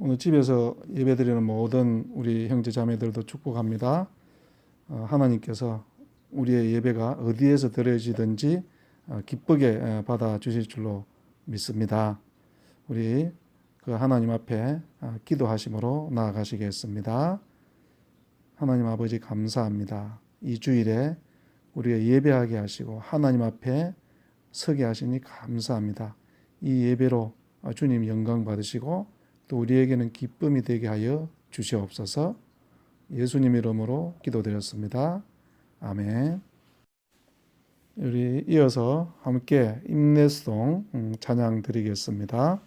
오늘 집에서 예배드리는 모든 우리 형제 자매들도 축복합니다. 하나님께서 우리의 예배가 어디에서 드려지든지 기쁘게 받아 주실 줄로 믿습니다. 우리 그 하나님 앞에 기도하심으로 나아가시겠습니다. 하나님 아버지 감사합니다. 이 주일에 우리가 예배하게 하시고 하나님 앞에 서게 하시니 감사합니다. 이 예배로 주님 영광 받으시고 또 우리에게는 기쁨이 되게 하여 주시옵소서. 예수님 이름으로 기도드렸습니다. 아멘. 우리 이어서 함께 임내송 찬양 드리겠습니다.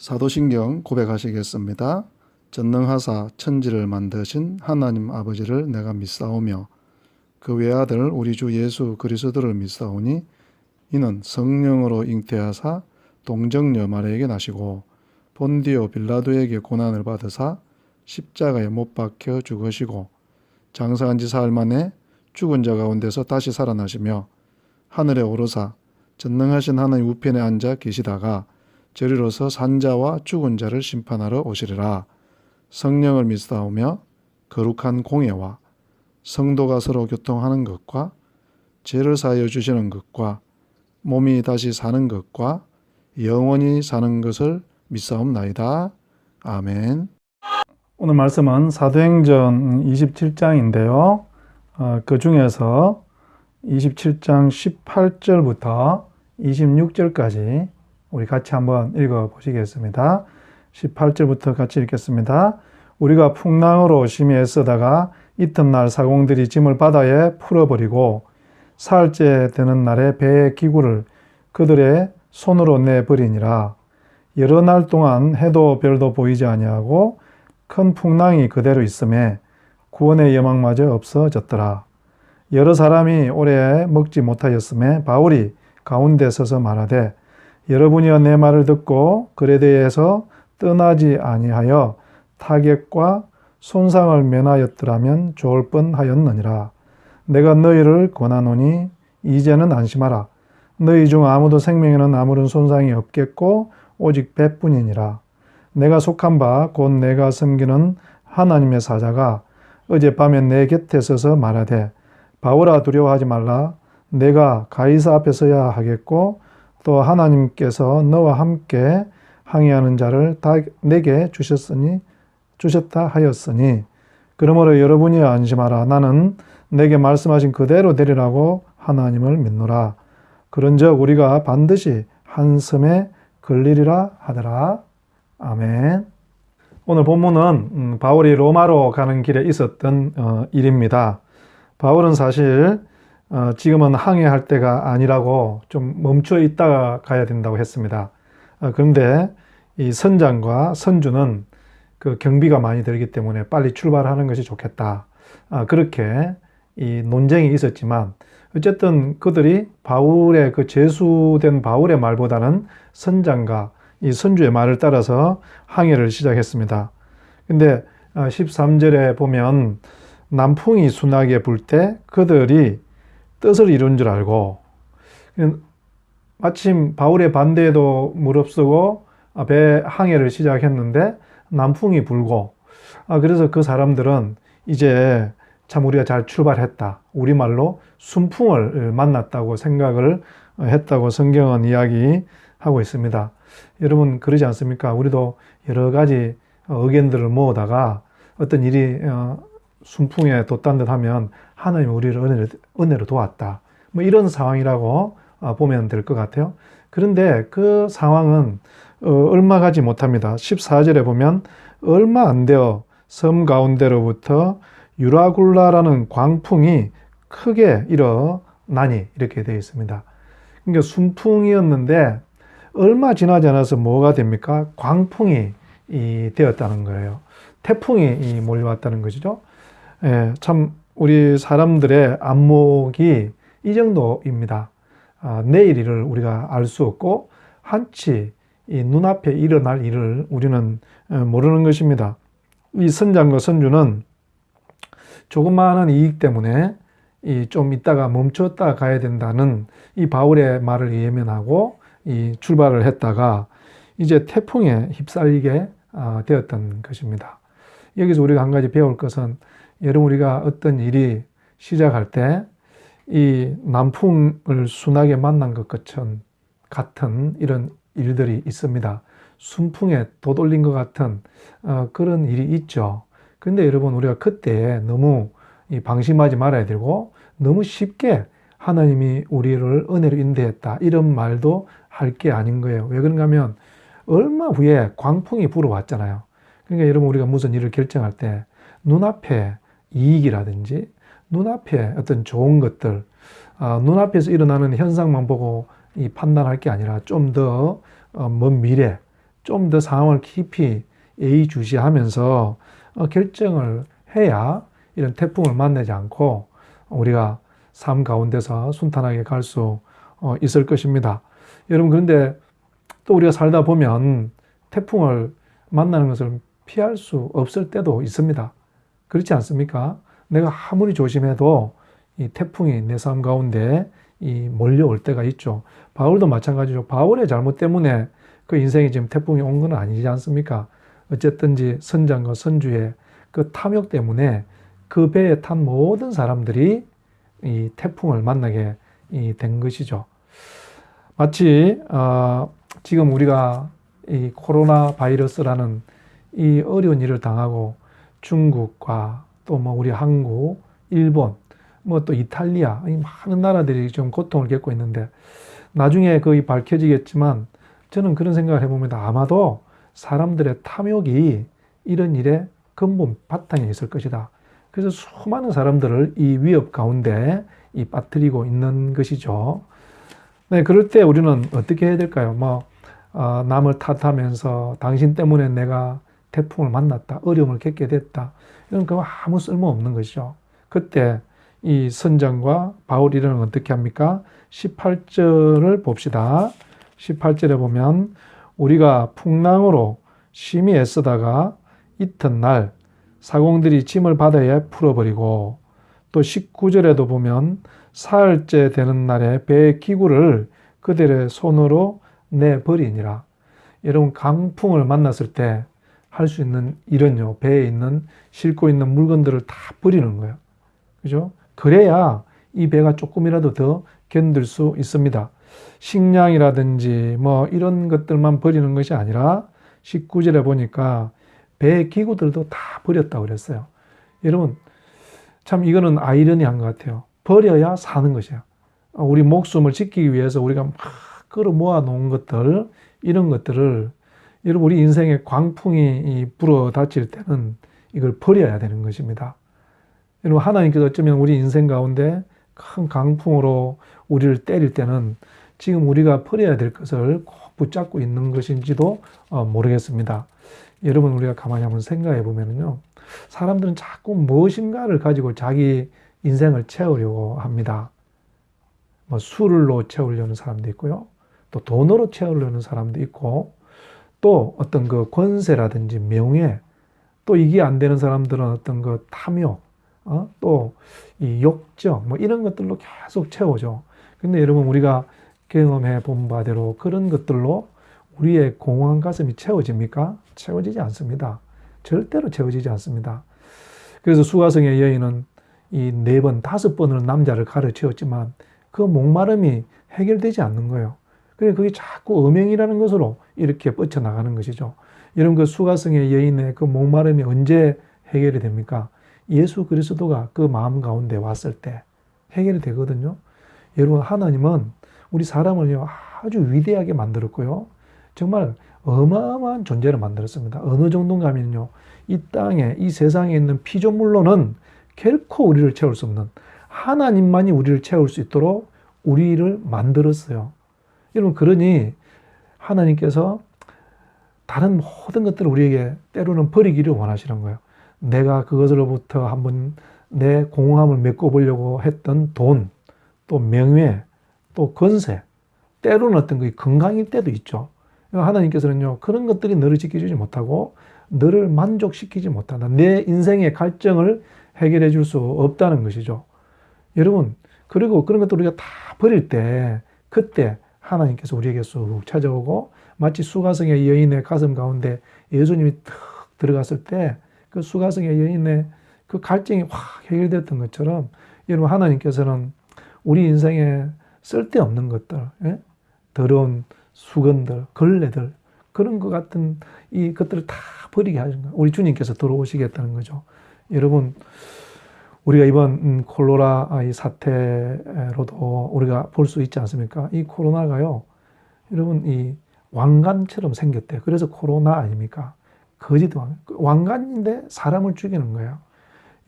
사도신경 고백하시겠습니다. 전능하사 천지를 만드신 하나님 아버지를 내가 믿사오며 그 외아들 우리 주 예수 그리스도를 믿사오니 이는 성령으로 잉태하사 동정녀 마리아에게 나시고 본디오 빌라도에게 고난을 받으사 십자가에 못 박혀 죽으시고 장사한 지 사흘 만에 죽은 자 가운데서 다시 살아나시며 하늘에 오르사 전능하신 하나님 우편에 앉아 계시다가 저리로서 산자와 죽은 자를 심판하러 오시리라. 성령을 믿사오며 거룩한 공예와 성도가 서로 교통하는 것과 죄를 사하여 주시는 것과 몸이 다시 사는 것과 영원히 사는 것을 믿사옵나이다. 아멘. 오늘 말씀은 사도행전 27장인데요. 그 중에서 27장 18절부터 26절까지 우리 같이 한번 읽어보시겠습니다. 18절부터 같이 읽겠습니다. 우리가 풍랑으로 심히 애쓰다가 이튿날 사공들이 짐을 바다에 풀어버리고 사흘째 되는 날에 배의 기구를 그들의 손으로 내버리니라. 여러 날 동안 해도 별도 보이지 아니하고 큰 풍랑이 그대로 있음에 구원의 여망마저 없어졌더라. 여러 사람이 오래 먹지 못하였음에 바울이 가운데 서서 말하되 여러분이여 내 말을 듣고 그레데에서 떠나지 아니하여 타격과 손상을 면하였더라면 좋을 뻔하였느니라. 내가 너희를 권하노니 이제는 안심하라. 너희 중 아무도 생명에는 아무런 손상이 없겠고 오직 배뿐이니라. 내가 속한 바 곧 내가 섬기는 하나님의 사자가 어젯밤에 내 곁에 서서 말하되 바울아 두려워하지 말라. 내가 가이사 앞에 서야 하겠고 또 하나님께서 너와 함께 항해하는 자를 다 내게 주셨다 하였으니 그러므로 여러분이 안심하라. 나는 내게 말씀하신 그대로 되리라고 하나님을 믿노라. 그런즉 우리가 반드시 한섬에 걸리리라 하더라. 아멘. 오늘 본문은 바울이 로마로 가는 길에 있었던 일입니다. 바울은 사실 지금은 항해할 때가 아니라고 좀 멈춰 있다가 가야 된다고 했습니다. 그런데 이 선장과 선주는 그 경비가 많이 들기 때문에 빨리 출발하는 것이 좋겠다. 그렇게 이 논쟁이 있었지만 어쨌든 그들이 바울의 그 제수된 바울의 말보다는 선장과 이 선주의 말을 따라서 항해를 시작했습니다. 근데 13절에 보면 남풍이 순하게 불 때 그들이 뜻을 이룬 줄 알고 마침 바울의 반대에도 무릅쓰고 배 항해를 시작했는데 남풍이 불고 그래서 그 사람들은 이제 참 우리가 잘 출발했다. 우리말로 순풍을 만났다고 생각을 했다고 성경은 이야기하고 있습니다. 여러분 그러지 않습니까? 우리도 여러 가지 의견들을 모으다가 어떤 일이 순풍에 돛단 듯 하면 하나님이 우리를 은혜로 도왔다. 뭐 이런 상황이라고 보면 될 것 같아요. 그런데 그 상황은 얼마 가지 못합니다. 14절에 보면 얼마 안 되어 섬 가운데로부터 유라굴라라는 광풍이 크게 일어나니 이렇게 되어 있습니다. 그러니까 순풍이었는데 얼마 지나지 않아서 뭐가 됩니까? 광풍이 되었다는 거예요. 태풍이 몰려왔다는 것이죠. 예, 참 우리 사람들의 안목이 이 정도입니다. 내일 일을 우리가 알 수 없고 한치 이 눈앞에 일어날 일을 우리는 모르는 것입니다. 이 선장과 선주는 조그마한 이익 때문에 좀 있다가 멈췄다 가야 된다는 이 바울의 말을 예면하고 출발을 했다가 이제 태풍에 휩쓸리게 되었던 것입니다. 여기서 우리가 한 가지 배울 것은 여러분 우리가 어떤 일이 시작할 때 이 남풍을 순하게 만난 것 같은 이런 일들이 있습니다. 순풍에 돋올린 것 같은 그런 일이 있죠. 근데 여러분 우리가 그때에 너무 방심하지 말아야 되고 너무 쉽게 하나님이 우리를 은혜로 인도했다 이런 말도 할 게 아닌 거예요. 왜 그런가 하면 얼마 후에 광풍이 불어왔잖아요. 그러니까 여러분 우리가 무슨 일을 결정할 때 눈앞에 이익이라든지 눈앞에 어떤 좋은 것들 눈앞에서 일어나는 현상만 보고 판단할 게 아니라 좀 더 먼 미래 좀 더 상황을 깊이 예의주시하면서 결정을 해야 이런 태풍을 만나지 않고 우리가 삶 가운데서 순탄하게 갈 수 있을 것입니다. 여러분 그런데 또 우리가 살다 보면 태풍을 만나는 것을 피할 수 없을 때도 있습니다. 그렇지 않습니까? 내가 아무리 조심해도 이 태풍이 내 삶 가운데 몰려올 때가 있죠. 바울도 마찬가지죠. 바울의 잘못 때문에 그 인생이 지금 태풍이 온 건 아니지 않습니까? 어쨌든지 선장과 선주의 그 탐욕 때문에 그 배에 탄 모든 사람들이 이 태풍을 만나게 된 것이죠. 마치 지금 우리가 이 코로나 바이러스라는 이 어려운 일을 당하고 중국과 또 뭐 우리 한국, 일본, 뭐 또 이탈리아 이 많은 나라들이 좀 고통을 겪고 있는데 나중에 거의 밝혀지겠지만 저는 그런 생각을 해봅니다. 아마도 사람들의 탐욕이 이런 일에 근본 바탕에 있을 것이다. 그래서 수많은 사람들을 이 위협 가운데 빠뜨리고 있는 것이죠. 네, 그럴 때 우리는 어떻게 해야 될까요? 남을 탓하면서 당신 때문에 내가 태풍을 만났다, 어려움을 겪게 됐다. 이런 거 아무 쓸모 없는 것이죠. 그때 이 선장과 바울이는 어떻게 합니까? 18절을 봅시다. 18절에 보면 우리가 풍랑으로 심히 애쓰다가 이튿날 사공들이 짐을 바다에 풀어버리고 또 19절에도 보면 사흘째 되는 날에 배의 기구를 그들의 손으로 내버리니라. 여러분 강풍을 만났을 때 할 수 있는 일은요, 배에 있는 싣고 있는 물건들을 다 버리는 거예요. 그죠? 그래야 이 배가 조금이라도 더 견딜 수 있습니다. 식량이라든지 뭐 이런 것들만 버리는 것이 아니라 19절에 보니까 배 기구들도 다 버렸다고 그랬어요. 여러분 참 이거는 아이러니한 것 같아요. 버려야 사는 것이에요. 우리 목숨을 지키기 위해서 우리가 막 끌어 모아 놓은 것들, 이런 것들을 여러분 우리 인생의 광풍이 불어 닥칠 때는 이걸 버려야 되는 것입니다. 여러분 하나님께서 어쩌면 우리 인생 가운데 큰 강풍으로 우리를 때릴 때는 지금 우리가 버려야 될 것을 꼭 붙잡고 있는 것인지도 모르겠습니다. 여러분 우리가 가만히 한번 생각해 보면요, 사람들은 자꾸 무엇인가를 가지고 자기 인생을 채우려고 합니다. 뭐 술로 채우려는 사람도 있고요, 또 돈으로 채우려는 사람도 있고, 또 어떤 그 권세라든지 명예, 또 이게 안 되는 사람들은 어떤 그 탐욕, 또 이 욕정, 뭐 이런 것들로 계속 채우죠. 근데 여러분 우리가 경험해 본 바대로 그런 것들로 우리의 공허한 가슴이 채워집니까? 채워지지 않습니다. 절대로 채워지지 않습니다. 그래서 수가성의 여인은 이 4번, 5번을 남자를 가르치었지만 그 목마름이 해결되지 않는 거예요. 그러니까 그게 자꾸 음행이라는 것으로 이렇게 뻗쳐나가는 것이죠. 여러분 그 수가성의 여인의 그 목마름이 언제 해결이 됩니까? 예수 그리스도가 그 마음 가운데 왔을 때 해결이 되거든요. 여러분 하나님은 우리 사람을요 아주 위대하게 만들었고요, 정말 어마어마한 존재를 만들었습니다. 어느 정도인가 하면요, 이 땅에, 이 세상에 있는 피조물로는 결코 우리를 채울 수 없는, 하나님만이 우리를 채울 수 있도록 우리를 만들었어요. 여러분 그러니 하나님께서 다른 모든 것들을 우리에게 때로는 버리기를 원하시는 거예요. 내가 그것으로부터 한번 내 공허함을 메꿔보려고 했던 돈, 또 명예, 또 권세, 때로는 어떤 그 건강일 때도 있죠. 하나님께서는요 그런 것들이 너를 지켜주지 못하고 너를 만족시키지 못한다, 내 인생의 갈증을 해결해 줄 수 없다는 것이죠. 여러분 그리고 그런 것들 우리가 다 버릴 때, 그때 하나님께서 우리에게 쑥 찾아오고, 마치 수가성의 여인의 가슴 가운데 예수님이 탁 들어갔을 때 그 수가성의 여인의 그 갈증이 확 해결됐던 것처럼, 여러분 하나님께서는 우리 인생에 쓸데없는 것들, 더러운 수건들, 걸레들, 그런 것 같은 이 것들을 다 버리게 하시는 거예요. 우리 주님께서 들어오시겠다는 거죠. 여러분 우리가 이번 콜로나 이 사태로도 우리가 볼 수 있지 않습니까? 이 코로나가요, 여러분 이 왕관처럼 생겼대요. 그래서 코로나 아닙니까? 거짓 왕관인데 사람을 죽이는 거예요.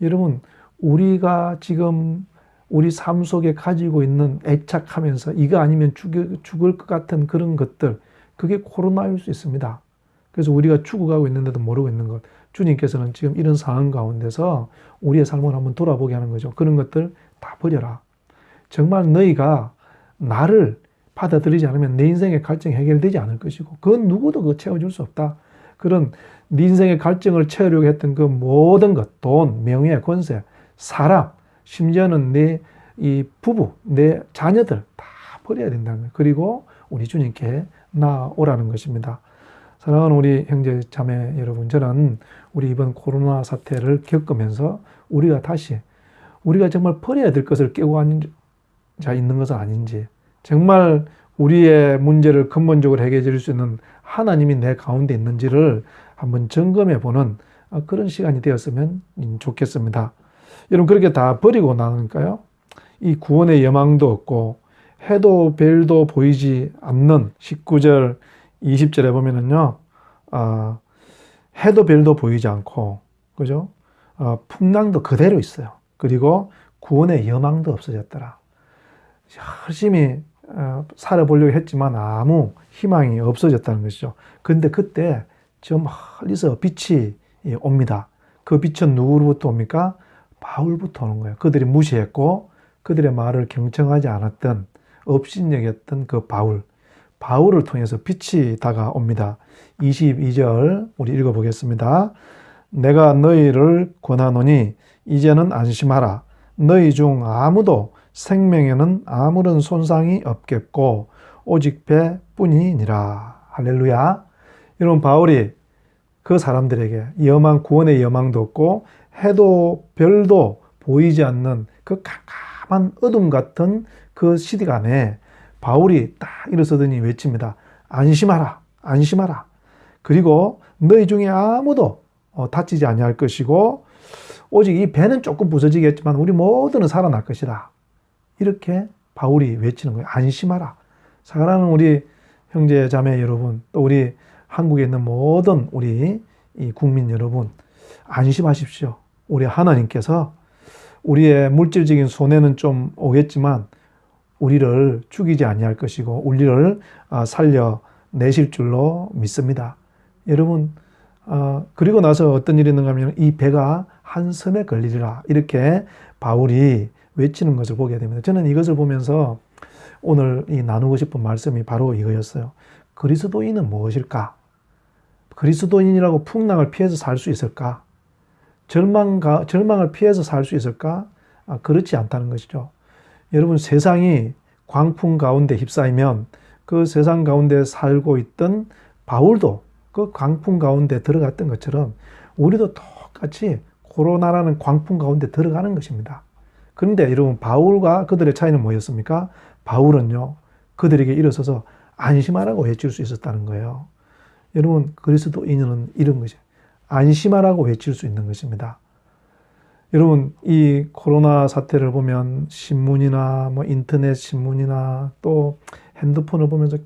여러분 우리가 지금 우리 삶 속에 가지고 있는 애착하면서 이거 아니면 죽을 것 같은 그런 것들, 그게 코로나일 수 있습니다. 그래서 우리가 죽어가고 있는데도 모르고 있는 것, 주님께서는 지금 이런 상황 가운데서 우리의 삶을 한번 돌아보게 하는 거죠. 그런 것들 다 버려라. 정말 너희가 나를 받아들이지 않으면 내 인생의 갈증이 해결되지 않을 것이고, 그건 누구도 그거 채워줄 수 없다. 그런 네 인생의 갈증을 채우려고 했던 그 모든 것, 돈, 명예, 권세, 사람, 심지어는 내 이 부부, 내 자녀들 다 버려야 된다는 거예요. 그리고 우리 주님께 나오라는 것입니다. 사랑하는 우리 형제 자매 여러분, 저는 우리 이번 코로나 사태를 겪으면서 우리가 다시 우리가 정말 버려야 될 것을 깨고 앉아 있는 것은 아닌지, 정말 우리의 문제를 근본적으로 해결해 줄 수 있는 하나님이 내 가운데 있는지를 한번 점검해 보는 그런 시간이 되었으면 좋겠습니다. 여러분 그렇게 다 버리고 나니까요, 이 구원의 여망도 없고 해도 별도 보이지 않는 19절 20절에 보면은요, 해도 별도 보이지 않고, 그죠? 풍랑도 그대로 있어요. 그리고 구원의 여망도 없어졌더라. 열심히 살아보려고 했지만 아무 희망이 없어졌다는 것이죠. 근데 그때 저 멀리서 빛이 옵니다. 그 빛은 누구로부터 옵니까? 바울부터 오는 거예요. 그들이 무시했고 그들의 말을 경청하지 않았던, 업신여겼던 그 바울을 통해서 빛이 다가옵니다. 22절 우리 읽어보겠습니다. 내가 너희를 권하노니 이제는 안심하라. 너희 중 아무도 생명에는 아무런 손상이 없겠고 오직 배뿐이니라. 할렐루야. 여러분 바울이 그 사람들에게 여망, 구원의 여망도 없고 해도 별도 보이지 않는 그 깜깜한 어둠 같은 그 시간에 바울이 딱 일어서더니 외칩니다. 안심하라, 안심하라. 그리고 너희 중에 아무도 다치지 아니할 것이고 오직 이 배는 조금 부서지겠지만 우리 모두는 살아날 것이다. 이렇게 바울이 외치는 거예요. 안심하라. 사랑하는 우리 형제 자매 여러분, 또 우리 한국에 있는 모든 우리 이 국민 여러분, 안심하십시오. 우리 하나님께서 우리의 물질적인 손해는 좀 오겠지만 우리를 죽이지 아니할 것이고 우리를 살려내실 줄로 믿습니다. 여러분, 그리고 나서 어떤 일이 있는가 하면 이 배가 한 섬에 걸리리라, 이렇게 바울이 외치는 것을 보게 됩니다. 저는 이것을 보면서 오늘 이 나누고 싶은 말씀이 바로 이거였어요. 그리스도인은 무엇일까? 그리스도인이라고 풍랑을 피해서 살 수 있을까? 절망을 피해서 살 수 있을까? 그렇지 않다는 것이죠. 여러분, 세상이 광풍 가운데 휩싸이면 그 세상 가운데 살고 있던 바울도 그 광풍 가운데 들어갔던 것처럼 우리도 똑같이 코로나라는 광풍 가운데 들어가는 것입니다. 그런데 여러분, 바울과 그들의 차이는 뭐였습니까? 바울은요, 그들에게 일어서서 안심하라고 외칠 수 있었다는 거예요. 여러분, 그리스도인은 이런 것이에요. 안심하라고 외칠 수 있는 것입니다. 여러분, 이 코로나 사태를 보면 신문이나 뭐 인터넷 신문이나 또 핸드폰을 보면서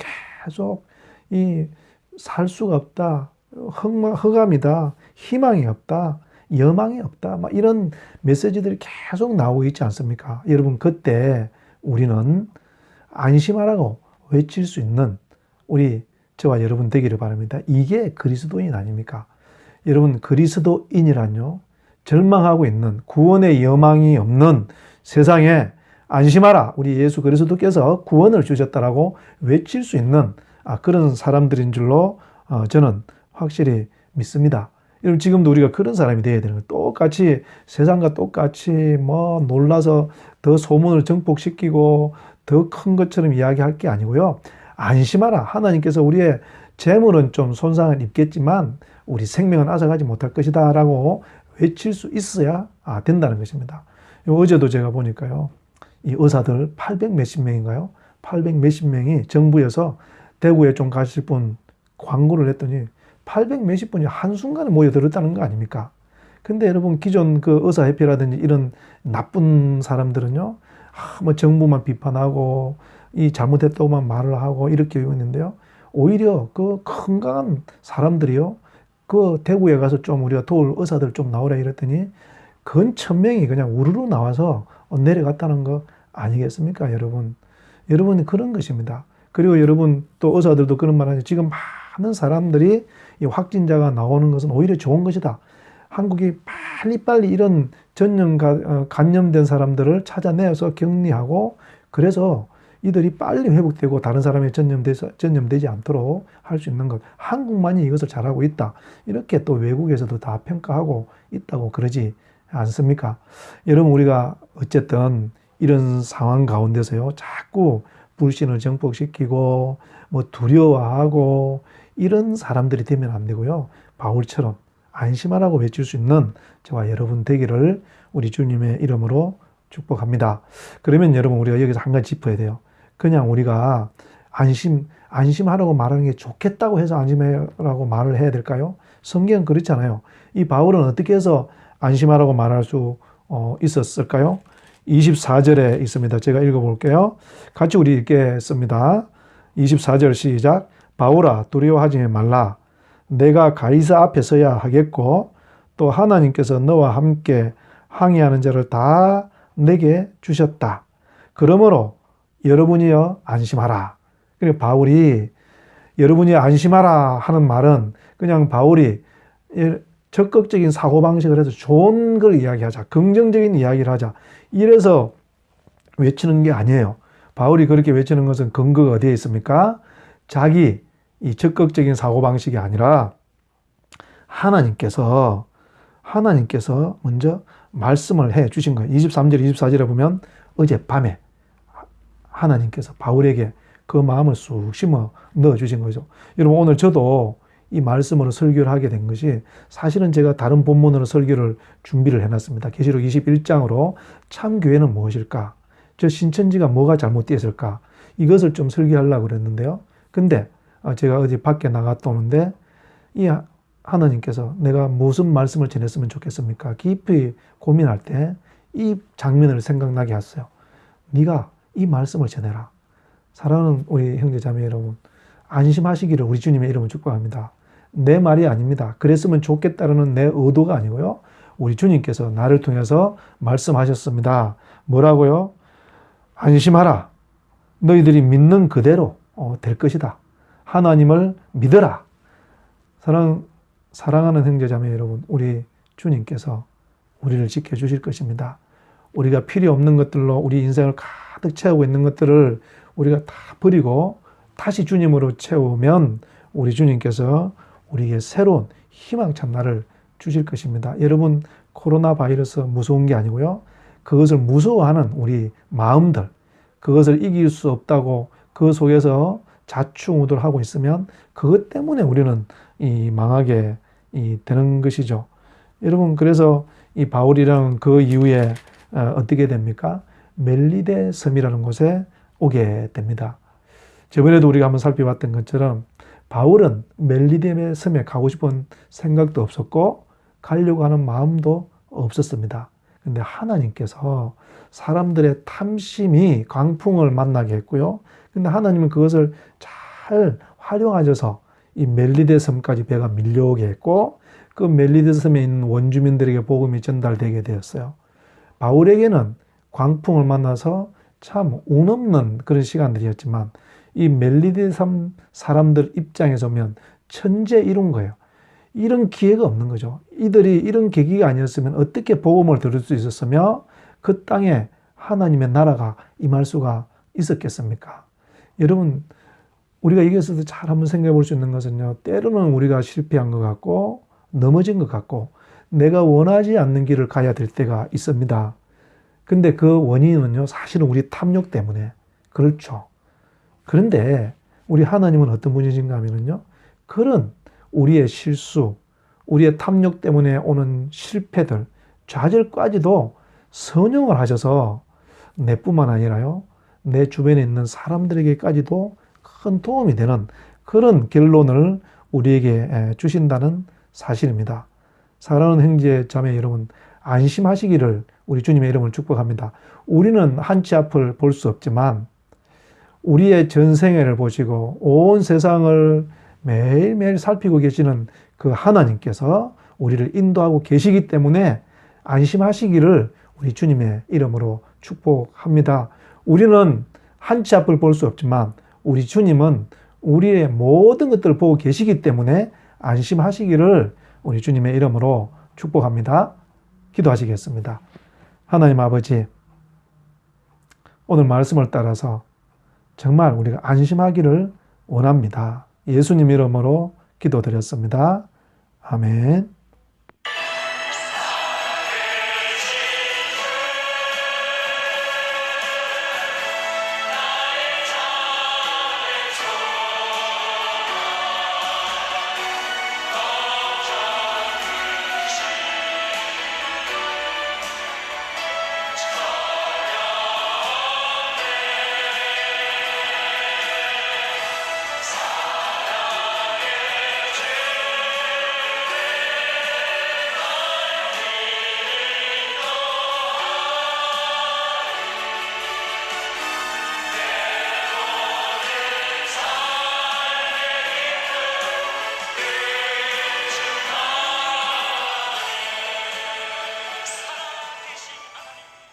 계속 이 살 수가 없다, 허감이다, 희망이 없다, 여망이 없다, 막 이런 메시지들이 계속 나오고 있지 않습니까? 여러분, 그때 우리는 안심하라고 외칠 수 있는 우리 저와 여러분 되기를 바랍니다. 이게 그리스도인 아닙니까? 여러분, 그리스도인이란요, 절망하고 있는, 구원의 여망이 없는 세상에 안심하라, 우리 예수 그리스도께서 구원을 주셨다라고 외칠 수 있는 그런 사람들인 줄로 저는 확실히 믿습니다. 여러분, 지금도 우리가 그런 사람이 되어야 되는 거예요. 똑같이 세상과 똑같이 뭐 놀라서 더 소문을 증폭시키고 더 큰 것처럼 이야기할 게 아니고요. 안심하라. 하나님께서 우리의 재물은 좀 손상을 입겠지만 우리 생명은 앗아가지 못할 것이다 라고 외칠 수 있어야 된다는 것입니다. 어제도 제가 보니까요, 이 의사들 800 몇십 명인가요? 800 몇십 명이 정부에서 대구에 좀 가실 분 광고를 했더니 800 몇십 분이 한순간에 모여들었다는 거 아닙니까? 근데 여러분, 기존 그 의사협회라든지 이런 나쁜 사람들은요, 뭐 정부만 비판하고 이 잘못했다고만 말을 하고 이렇게 있는데요, 오히려 그 건강한 사람들이요, 그 대구에 가서 좀 우리가 도울 의사들 좀 나오라 이랬더니 근 1000명이 그냥 우르르 나와서 내려갔다는 거 아니겠습니까, 여러분? 여러분, 그런 것입니다. 그리고 여러분, 또 의사들도 그런 말 하죠. 지금 많은 사람들이 이 확진자가 나오는 것은 오히려 좋은 것이다. 한국이 빨리빨리 이런 감염된 사람들을 찾아내서 격리하고, 그래서 이들이 빨리 회복되고 다른 사람이 전염되지 않도록 할 수 있는 것. 한국만이 이것을 잘하고 있다. 이렇게 또 외국에서도 다 평가하고 있다고 그러지 않습니까? 여러분, 우리가 어쨌든 이런 상황 가운데서요, 자꾸 불신을 증폭시키고 뭐 두려워하고 이런 사람들이 되면 안 되고요. 바울처럼 안심하라고 외칠 수 있는 저와 여러분 되기를 우리 주님의 이름으로 축복합니다. 그러면 여러분, 우리가 여기서 한 가지 짚어야 돼요. 그냥 우리가 안심하라고 말하는 게 좋겠다고 해서 안심하라고 말을 해야 될까요? 성경은 그렇지 않아요. 이 바울은 어떻게 해서 안심하라고 말할 수 있었을까요? 24절에 있습니다. 제가 읽어볼게요. 같이 우리 읽겠습니다. 24절 시작. 바울아, 두려워하지 말라. 내가 가이사 앞에 서야 하겠고 또 하나님께서 너와 함께 항의하는 자를 다 내게 주셨다. 그러므로 여러분이여 안심하라. 그리고 바울이 여러분이 안심하라 하는 말은 그냥 바울이 적극적인 사고방식을 해서 좋은 걸 이야기하자, 긍정적인 이야기를 하자, 이래서 외치는 게 아니에요. 바울이 그렇게 외치는 것은 근거가 어디에 있습니까? 자기 이 적극적인 사고방식이 아니라 하나님께서 먼저 말씀을 해 주신 거예요. 23절, 24절에 보면 어젯밤에 하나님께서 바울에게 그 마음을 쑥 심어 넣어 주신 거죠. 여러분, 오늘 저도 이 말씀으로 설교를 하게 된 것이, 사실은 제가 다른 본문으로 설교를 준비를 해놨습니다. 계시록 21장으로 참 교회는 무엇일까? 저 신천지가 뭐가 잘못되었을까? 이것을 좀 설교하려고 그랬는데요. 근데 제가 어디 밖에 나갔다 오는데 이 하나님께서 내가 무슨 말씀을 전했으면 좋겠습니까? 깊이 고민할 때 이 장면을 생각나게 하세요. 네가 이 말씀을 전해라. 사랑하는 우리 형제자매 여러분, 안심하시기를 우리 주님의 이름으로 축복합니다. 내 말이 아닙니다. 그랬으면 좋겠다는 내 의도가 아니고요. 우리 주님께서 나를 통해서 말씀하셨습니다. 뭐라고요? 안심하라. 너희들이 믿는 그대로 될 것이다. 하나님을 믿어라. 사랑하는 형제자매 여러분, 우리 주님께서 우리를 지켜주실 것입니다. 우리가 필요 없는 것들로 우리 인생을 가득 채우고 있는 것들을 우리가 다 버리고 다시 주님으로 채우면 우리 주님께서 우리에게 새로운 희망찬 날을 주실 것입니다. 여러분, 코로나 바이러스 무서운 게 아니고요. 그것을 무서워하는 우리 마음들, 그것을 이길 수 없다고 그 속에서 자충우돌하고 있으면 그것 때문에 우리는 망하게 되는 것이죠. 여러분, 그래서 이 바울이랑 그 이후에 어떻게 됩니까? 멜리데 섬이라는 곳에 오게 됩니다. 저번에도 우리가 한번 살펴봤던 것처럼 바울은 멜리데 섬에 가고 싶은 생각도 없었고 가려고 하는 마음도 없었습니다. 근데 하나님께서 사람들의 탐심이 광풍을 만나게 했고요. 근데 하나님은 그것을 잘 활용하셔서 이 멜리데 섬까지 배가 밀려오게 했고 그 멜리데 섬에 있는 원주민들에게 복음이 전달되게 되었어요. 바울에게는 광풍을 만나서 참 운 없는 그런 시간들이었지만 이 멜리데 섬 사람들 입장에서 보면 천재 이룬 거예요. 이런 기회가 없는 거죠. 이들이 이런 계기가 아니었으면 어떻게 복음을 들을 수 있었으며 그 땅에 하나님의 나라가 임할 수가 있었겠습니까? 여러분, 우리가 여기서도 잘 한번 생각해 볼 수 있는 것은요. 때로는 우리가 실패한 것 같고 넘어진 것 같고 내가 원하지 않는 길을 가야 될 때가 있습니다. 근데 그 원인은요. 사실은 우리 탐욕 때문에 그렇죠. 그런데 우리 하나님은 어떤 분이신가 하면요. 그런 우리의 실수, 우리의 탐욕 때문에 오는 실패들, 좌절까지도 선용을 하셔서 내뿐만 아니라요. 내 주변에 있는 사람들에게까지도 큰 도움이 되는 그런 결론을 우리에게 주신다는 사실입니다. 사랑하는 형제 자매 여러분, 안심하시기를 우리 주님의 이름을 축복합니다. 우리는 한치 앞을 볼 수 없지만 우리의 전생애를 보시고 온 세상을 매일매일 살피고 계시는 그 하나님께서 우리를 인도하고 계시기 때문에 안심하시기를 우리 주님의 이름으로 축복합니다. 우리는 한치 앞을 볼 수 없지만 우리 주님은 우리의 모든 것들을 보고 계시기 때문에 안심하시기를 우리 주님의 이름으로 축복합니다. 기도하시겠습니다. 하나님 아버지, 오늘 말씀을 따라서 정말 우리가 안심하기를 원합니다. 예수님 이름으로 기도드렸습니다. 아멘.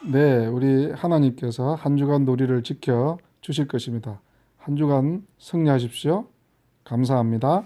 네, 우리 하나님께서 한 주간 우리를 지켜 주실 것입니다. 한 주간 승리하십시오. 감사합니다.